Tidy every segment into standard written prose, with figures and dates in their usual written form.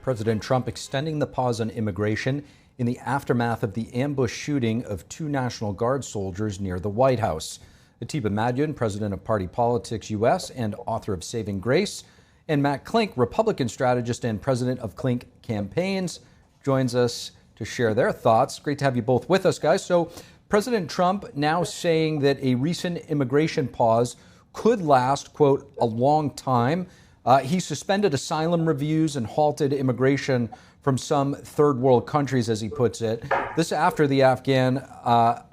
President Trump extending the pause on immigration in the aftermath of the ambush shooting of 2 National Guard soldiers near the White House. Atiba Madyun, president of Party Politics US and author of Saving Grace, and Matt Klink, Republican strategist and president of Klink Campaigns, joins us to share their thoughts. Great to have you both with us, guys. So President Trump now saying that a recent immigration pause could last, quote, a long time. He suspended asylum reviews and halted immigration from some third world countries, as he puts it. This after the Afghan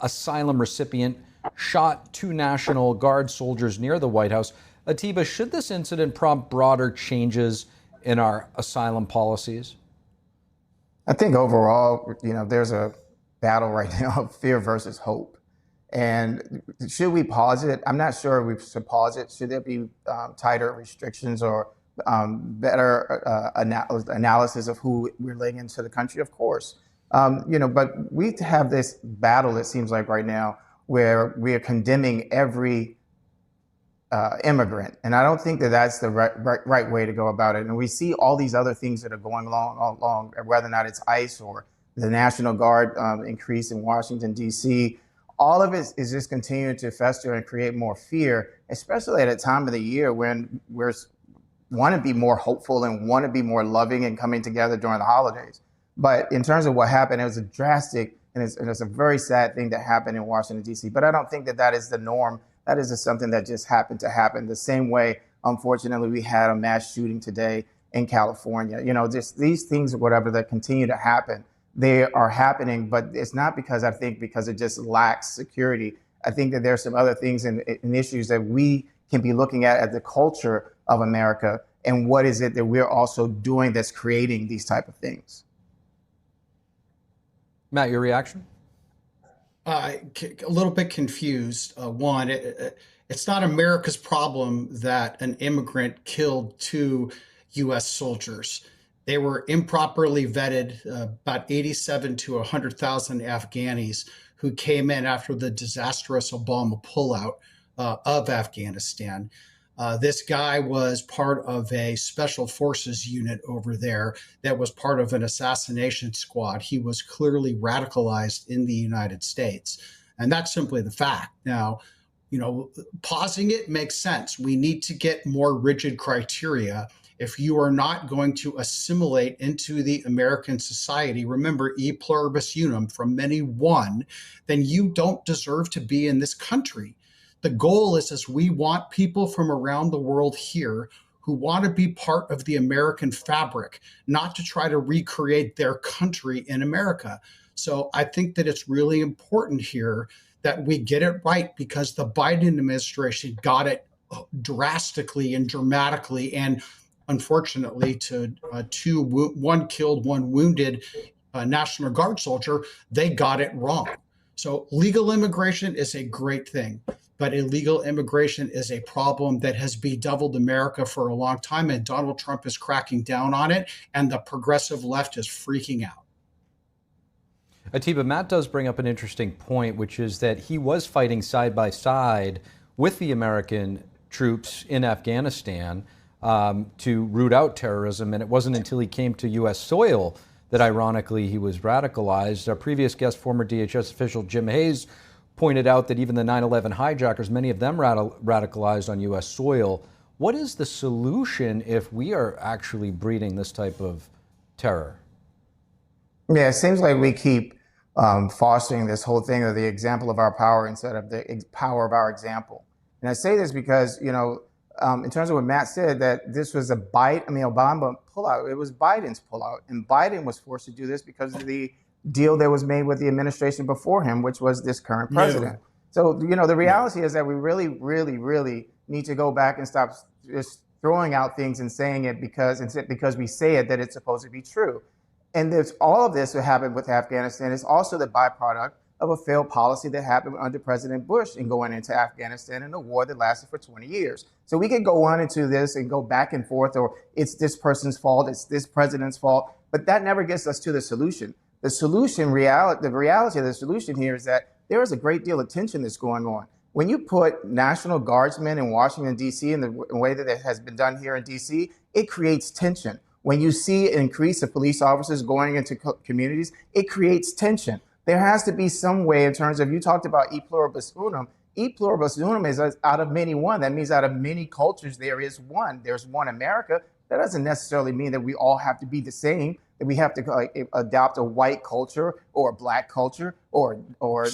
asylum recipient shot 2 National Guard soldiers near the White House. Atiba, should this incident prompt broader changes in our asylum policies? I think overall, there's a battle right now of fear versus hope. And should we pause it? I'm not sure we should pause it. Should there be tighter restrictions or better analysis of who we're letting into the country? Of course. But we have this battle, it seems like right now, where we are condemning every immigrant. And I don't think that that's the right way to go about it. And we see all these other things that are going along, whether or not it's ICE or the National Guard increase in Washington, D.C., all of it is just continuing to fester and create more fear, especially at a time of the year when we want to be more hopeful and want to be more loving and coming together during the holidays. But in terms of what happened, it was a drastic and it's a very sad thing that happened in Washington, D.C. But I don't think that that is the norm. That is just something that just happened to happen. The same way, unfortunately, we had a mass shooting today in California. Just these things, whatever, that continue to happen. They are happening, but it's not because it just lacks security. I think that there's some other things and issues that we can be looking at the culture of America and what is it that we're also doing that's creating these type of things. Matt, your reaction? A little bit confused. One, it's not America's problem that an immigrant killed 2 U.S. soldiers. They were improperly vetted, about 87 to 100,000 Afghanis who came in after the disastrous Obama pullout of Afghanistan. This guy was part of a special forces unit over there that was part of an assassination squad. He was clearly radicalized in the United States. And that's simply the fact. Now, pausing it makes sense. We need to get more rigid criteria. If you are not going to assimilate into the American society, remember, e pluribus unum, from many one, then you don't deserve to be in this country. The goal is we want people from around the world here who want to be part of the American fabric, not to try to recreate their country in America. So I think that it's really important here that we get it right, because the Biden administration got it drastically and dramatically, and unfortunately to 1 killed, 1 wounded National Guard soldier, they got it wrong. So legal immigration is a great thing, but illegal immigration is a problem that has bedeviled America for a long time, and Donald Trump is cracking down on it, and the progressive left is freaking out. Atiba, Matt does bring up an interesting point, which is that he was fighting side by side with the American troops in Afghanistan to root out terrorism, and it wasn't until he came to U.S. soil that, ironically, he was radicalized. Our previous guest, former DHS official Jim Hayes, pointed out that even the 9/11 hijackers, many of them radicalized on U.S. soil. What is the solution if we are actually breeding this type of terror? Yeah, it seems like we keep fostering this whole thing of the example of our power instead of the power of our example. And I say this because, in terms of what Matt said, that this was Obama pullout. It was Biden's pullout. And Biden was forced to do this because of the deal that was made with the administration before him, which was this current president. No. So, the reality is that we really, really, really need to go back and stop just throwing out things and saying it because we say it that it's supposed to be true. And all of this that happened with Afghanistan is also the byproduct of a failed policy that happened under President Bush in going into Afghanistan in a war that lasted for 20 years. So we could go on into this and go back and forth, or it's this person's fault, it's this president's fault, but that never gets us to the solution. The reality of the solution here is that there is a great deal of tension that's going on. When you put National Guardsmen in Washington, D.C. in the way that it has been done here in D.C., it creates tension. When you see an increase of police officers going into communities, it creates tension. There has to be some way in terms of, you talked about e pluribus unum. E pluribus unum is out of many one. That means out of many cultures, there is one. There's one America. That doesn't necessarily mean that we all have to be the same, that we have to adopt a white culture or a black culture or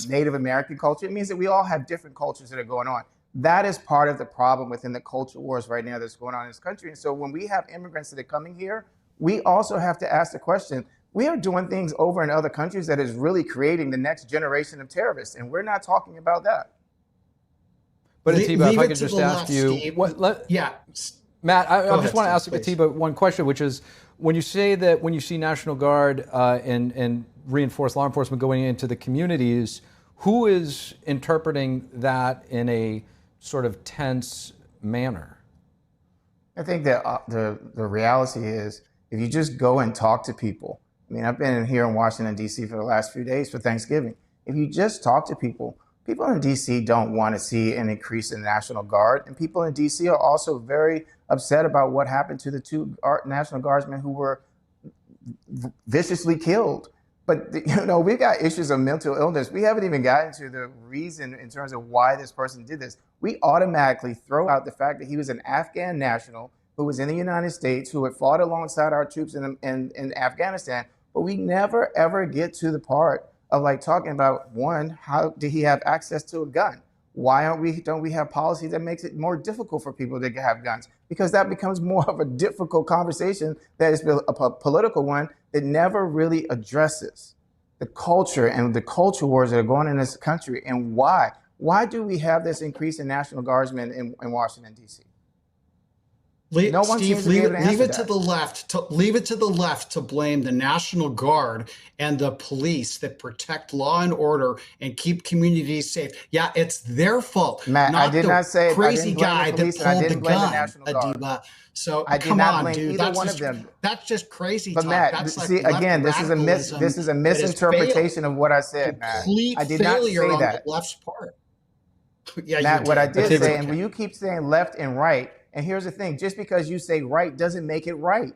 Native American culture. It means that we all have different cultures that are going on. That is part of the problem within the culture wars right now that's going on in this country. And so when we have immigrants that are coming here, we also have to ask the question, we are doing things over in other countries that is really creating the next generation of terrorists. And we're not talking about that. But Atiba, if I could just ask you, Matt, I just want to ask Atiba one question, which is, when you say that when you see National Guard and reinforced law enforcement going into the communities, who is interpreting that in a sort of tense manner? I think that the reality is, if you just go and talk to people, I mean, I've been here in Washington, D.C. for the last few days for Thanksgiving. If you just talk to people, people in D.C. don't want to see an increase in the National Guard. And people in D.C. are also very upset about what happened to the two National Guardsmen who were viciously killed. But, you know, we've got issues of mental illness. We haven't even gotten to the reason in terms of why this person did this. We automatically throw out the fact that he was an Afghan national who was in the United States, who had fought alongside our troops in Afghanistan. But we never, ever get to the part of like talking about, one, how did he have access to a gun? Why don't we have policies that makes it more difficult for people to have guns? Because that becomes more of a difficult conversation that is a political one that never really addresses the culture and the culture wars that are going on in this country. And why? Why do we have this increase in National Guardsmen in Washington, D.C.? No one Steve, leave it to the left to blame the National Guard and the police that protect law and order and keep communities safe. Yeah, it's their fault. Matt, not I did not say crazy guy the that pulled the gun, Adiba. So I did come not on, blame dude. either one of them. That's just crazy but talk. Matt, that's see, like again, this is a misinterpretation of what I said, Matt. I did not say on that. The left's part. Yeah, Matt, what I did say, and okay. when you keep saying left and right, and here's the thing, just because you say right doesn't make it right.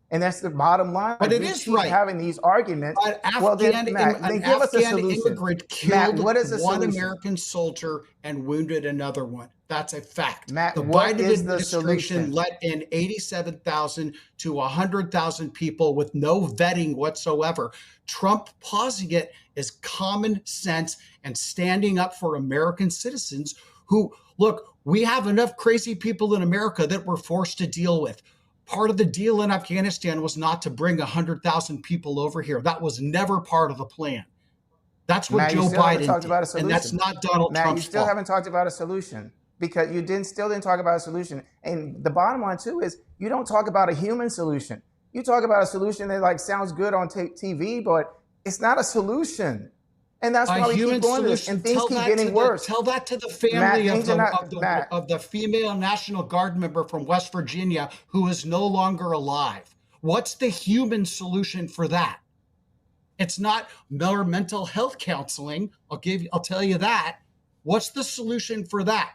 And that's the bottom line. But it is right. Having these arguments. Well, then, Matt, then give us a solution. Immigrant killed Matt, what is a one solution? American soldier and wounded another one. That's a fact. Matt, the what Biden is the administration solution? let in 87,000 to 100,000 people with no vetting whatsoever. Trump pausing it is common sense and standing up for American citizens who, look, we have enough crazy people in America that we're forced to deal with. Part of the deal in Afghanistan was not to bring 100,000 people over here. That was never part of the plan. That's what Matt, Joe Biden did, and that's not Donald Matt, Trump's you still fault. haven't talked about a solution because you still didn't talk about a solution. And the bottom line too is you don't talk about a human solution. You talk about a solution that like sounds good on TV, but it's not a solution. And that's why we keep going this, and things keep getting worse. Tell that to the family of the female National Guard member from West Virginia who is no longer alive. What's the human solution for that? It's not more mental health counseling. I'll tell you that. What's the solution for that?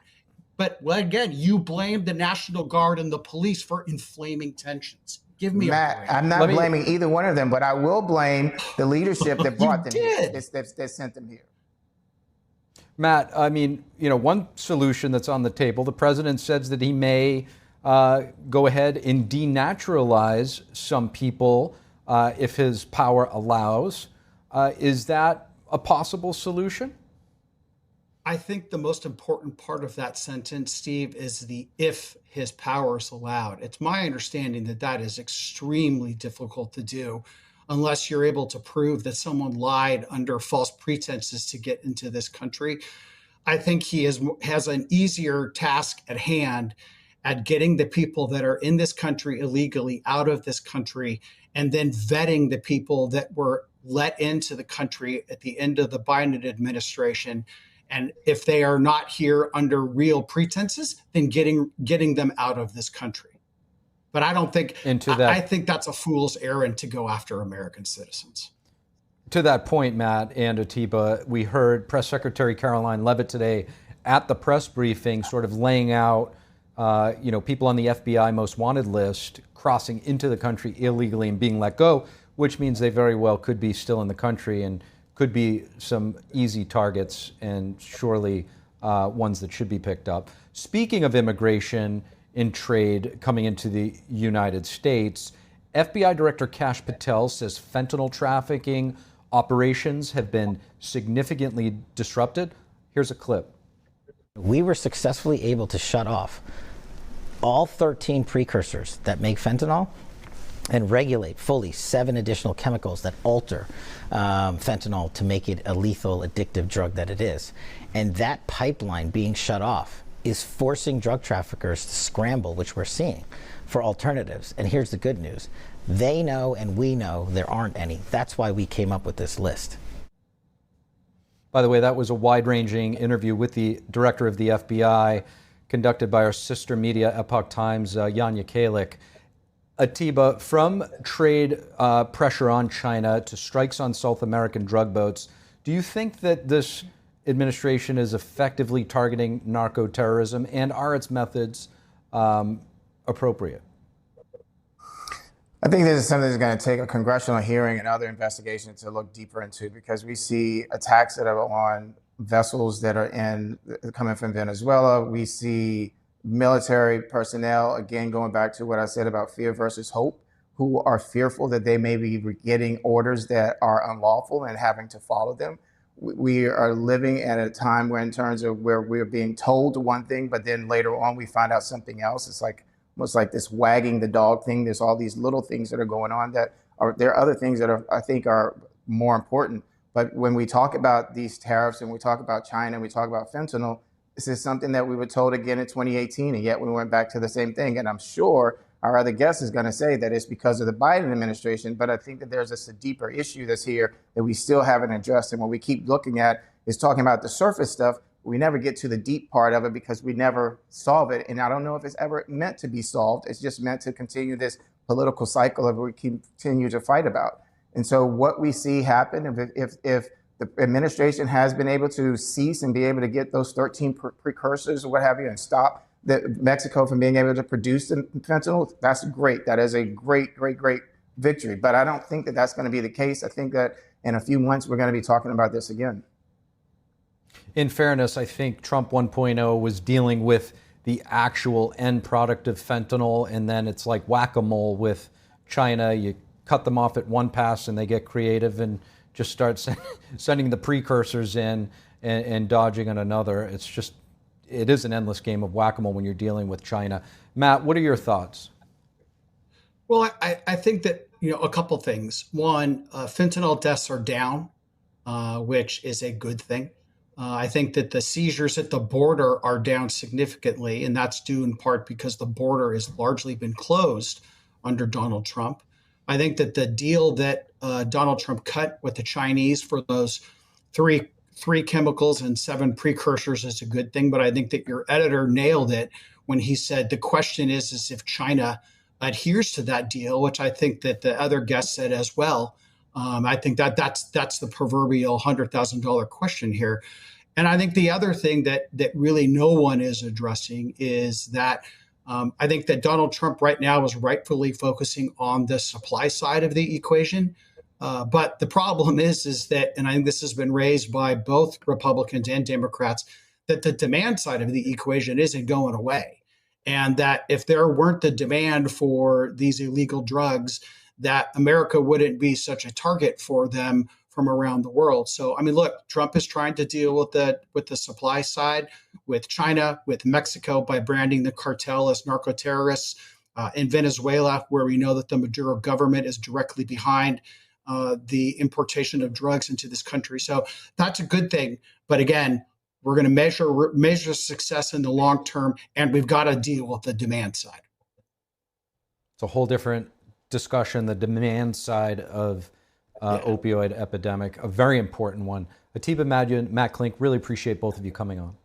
But again, you blame the National Guard and the police for inflaming tensions. Give me Matt, a break. I'm not blaming either one of them, but I will blame the leadership that brought them here, that sent them here. Matt, I mean, you know, one solution that's on the table, the president says that he may go ahead and denaturalize some people if his power allows. Is that a possible solution? I think the most important part of that sentence, Steve, is the if his power is allowed. It's my understanding that that is extremely difficult to do unless you're able to prove that someone lied under false pretenses to get into this country. I think he has an easier task at hand at getting the people that are in this country illegally out of this country and then vetting the people that were let into the country at the end of the Biden administration. And if they are not here under real pretenses, then getting them out of this country. But I don't think I think that's a fool's errand to go after American citizens. To that point, Matt and Atiba, we heard Press Secretary Caroline Leavitt today at the press briefing sort of laying out people on the FBI most wanted list crossing into the country illegally and being let go, which means they very well could be still in the country and could be some easy targets and surely ones that should be picked up. Speaking of immigration and trade coming into the United States, FBI Director Kash Patel says fentanyl trafficking operations have been significantly disrupted. Here's a clip. We were successfully able to shut off all 13 precursors that make fentanyl and regulate fully 7 additional chemicals that alter fentanyl to make it a lethal, addictive drug that it is. And that pipeline being shut off is forcing drug traffickers to scramble, which we're seeing, for alternatives. And here's the good news. They know and we know there aren't any. That's why we came up with this list. By the way, that was a wide-ranging interview with the director of the FBI conducted by our sister media, Epoch Times, Yanya Kalik. Atiba, from trade pressure on China to strikes on South American drug boats, do you think that this administration is effectively targeting narco-terrorism, and are its methods appropriate? I think this is something that's going to take a congressional hearing and other investigations to look deeper into, because we see attacks that are on vessels that are coming from Venezuela. We see military personnel, again, going back to what I said about fear versus hope, who are fearful that they may be getting orders that are unlawful and having to follow them. We are living at a time where, in terms of where we're being told one thing, but then later on we find out something else. It's like almost like this wagging the dog thing. There's all these little things that are going on there are other things that I think are more important. But when we talk about these tariffs and we talk about China and we talk about fentanyl, this is something that we were told again in 2018, and yet we went back to the same thing. And I'm sure our other guest is going to say that it's because of the Biden administration, but I think that there's a deeper issue that's here that we still haven't addressed. And what we keep looking at is talking about the surface stuff. We never get to the deep part of it because we never solve it. And I don't know if it's ever meant to be solved. It's just meant to continue this political cycle of we continue to fight about. And so what we see happen, if the administration has been able to cease and be able to get those 13 precursors or what have you and stop Mexico from being able to produce the fentanyl, that's great. That is a great, great, great victory. But I don't think that that's going to be the case. I think that in a few months, we're going to be talking about this again. In fairness, I think Trump 1.0 was dealing with the actual end product of fentanyl, and then it's like whack-a-mole with China. You cut them off at one pass and they get creative and just start sending the precursors in and dodging on another. It is an endless game of whack-a-mole when you're dealing with China. Matt, what are your thoughts? Well, I think that, a couple things. One, fentanyl deaths are down, which is a good thing. I think that the seizures at the border are down significantly, and that's due in part because the border has largely been closed under Donald Trump. I think that the deal that Donald Trump cut with the Chinese for those three chemicals and 7 precursors is a good thing. But I think that your editor nailed it when he said the question is if China adheres to that deal, which I think that the other guest said as well. I think that's the proverbial $100,000 question here. And I think the other thing that really no one is addressing is that I think that Donald Trump right now is rightfully focusing on the supply side of the equation. But the problem is that, and I think this has been raised by both Republicans and Democrats, that the demand side of the equation isn't going away. And that if there weren't the demand for these illegal drugs, that America wouldn't be such a target for them from around the world. So, I mean, look, Trump is trying to deal with the supply side, with China, with Mexico, by branding the cartel as narco terrorists, in Venezuela, where we know that the Maduro government is directly behind the importation of drugs into this country. So that's a good thing. But again, we're going to measure success in the long term, and we've got to deal with the demand side. It's a whole different discussion, the demand side of opioid epidemic, a very important one. Atiba Madyun, Matt Klink, really appreciate both of you coming on.